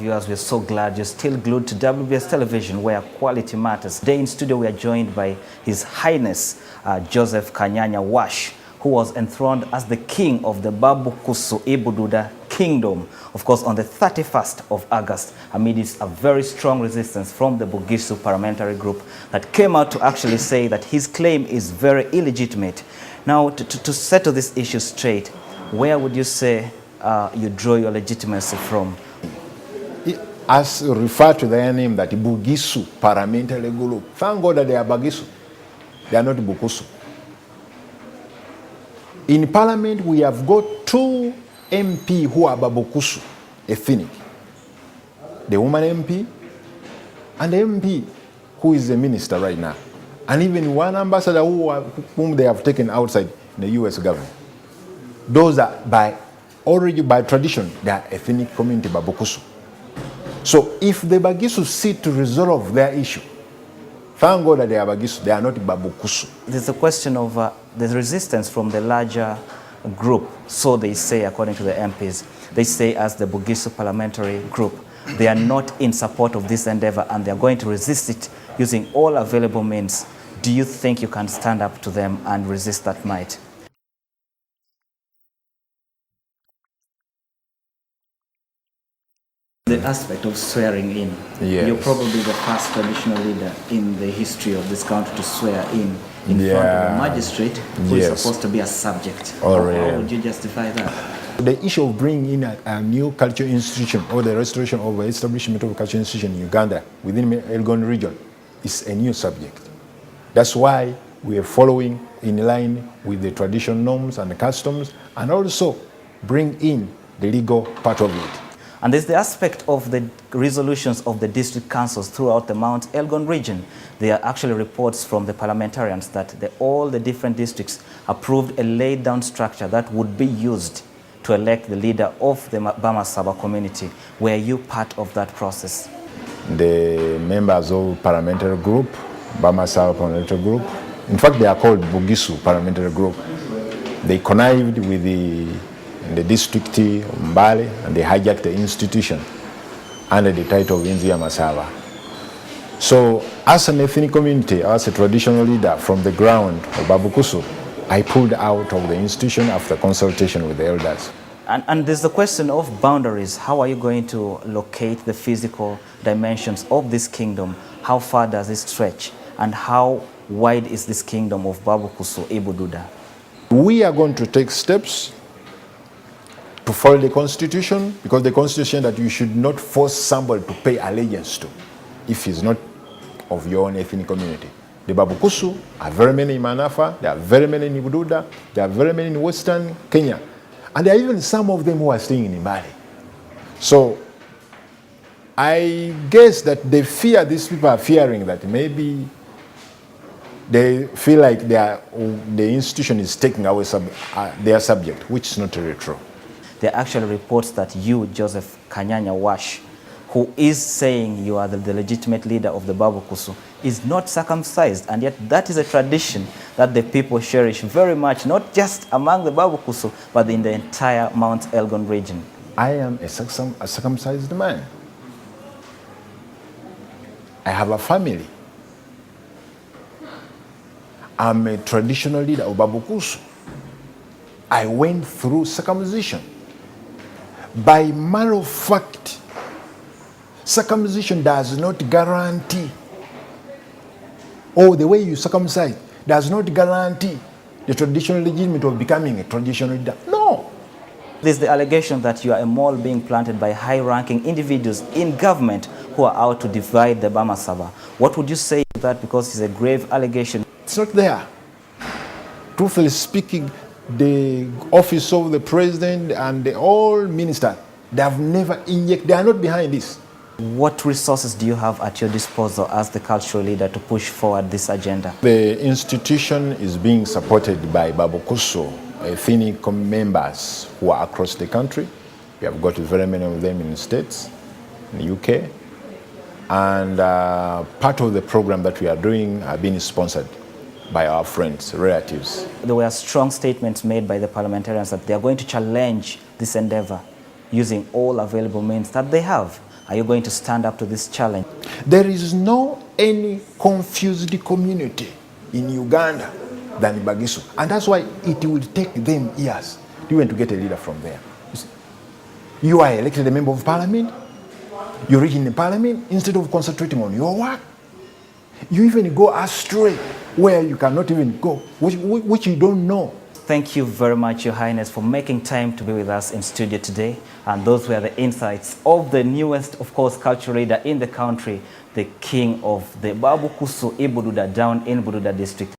Viewers, we're so glad you're still glued to WBS Television, where quality matters. Today in studio, we are joined by His Highness Joseph Kanyanya Wash, who was enthroned as the king of the Babukhusu Bududa Kingdom, of course, on the 31st of August, amidst a very strong resistance from the Babukhusu parliamentary group that came out to actually say that his claim is very illegitimate. Now, to settle this issue straight, where would you say you draw your legitimacy from? As referred to their name, that Babukhusu parliamentary group. Thank God that they are Babukhusu. They are not Babukhusu. In parliament, we have got two MP who are Babukhusu ethnic. The woman MP and the MP who is the minister right now. And even one ambassador whom they have taken outside the US government. Those are already by tradition, they are ethnic community Babukhusu. So if the Babukhusu sit to resolve their issue, thank God that they are Babukhusu, they are not Babukhusu. There's a question of the resistance from the larger group, so they say, according to the MPs. They say, as the Babukhusu parliamentary group, they are not in support of this endeavor and they are going to resist it using all available means. Do you think you can stand up to them and resist that might? The aspect of swearing in. Yes. You're probably the first traditional leader in the history of this country to swear in front of a magistrate who is supposed to be a subject. How would you justify that? The issue of bringing in a new cultural institution or the restoration of the establishment of a cultural institution in Uganda within the Elgon region is a new subject. That's why we are following in line with the traditional norms and the customs, and also bring in the legal part of it. And there's the aspect of the resolutions of the district councils throughout the Mount Elgon region. There are actually reports from the parliamentarians that all the different districts approved a laid down structure that would be used to elect the leader of the Bamasaba community. Were you part of that process? The members of parliamentary group, Bamasaba parliamentary group, in fact they are called Babukhusu parliamentary group, they connived with the district of Mbale, and they hijacked the institution under the title of Bamasaba. So as an ethnic community, as a traditional leader from the ground of Babukhusu, I pulled out of the institution after consultation with the elders. And there's the question of boundaries. How are you going to locate the physical dimensions of this kingdom? How far does it stretch? And how wide is this kingdom of Babukhusu Bududa? We are going to take steps to follow the constitution, because the constitution that you should not force somebody to pay allegiance to if he's not of your own ethnic community. The Babukhusu are very many in Manafa, there are very many in Bududa, there are very many in Western Kenya, and there are even some of them who are staying in Mbale. So I guess that they fear, these people are fearing that maybe they feel like the institution is taking away their subject, which is not really true. There are actually reports that you, Joseph Kanyanya Wash, who is saying you are the legitimate leader of the Babukhusu, is not circumcised, and yet that is a tradition that the people cherish very much, not just among the Babukhusu, but in the entire Mount Elgon region. I am a circumcised man. I have a family. I'm a traditional leader of Babukhusu. I went through circumcision. By matter of fact, circumcision does not guarantee, or the way you circumcise does not guarantee the traditional legitimacy of becoming a traditional leader. No. There's the allegation that you are a mole being planted by high-ranking individuals in government who are out to divide the Bamasaba. What would you say to that, because it's a grave allegation? It's not there. Truthfully speaking, the office of the president and all ministers, they have never injected, they are not behind this. What resources do you have at your disposal as the cultural leader to push forward this agenda? The institution is being supported by Babukhusu ethnic members who are across the country. We have got very many of them in the States, in the UK. And part of the program that we are doing are being sponsored by our friends, relatives. There were strong statements made by the parliamentarians that they are going to challenge this endeavor using all available means that they have. Are you going to stand up to this challenge? There is no any confused community in Uganda than Bagisu. And that's why it will take them years even to get a leader from there. You are elected a member of parliament, you're in the parliament, instead of concentrating on your work, you even go astray where you cannot even go, which you don't know. Thank you very much, Your Highness, for making time to be with us in studio today. And those were the insights of the newest, of course, cultural leader in the country, the king of the Babukhusu Bududa down in Bududa district.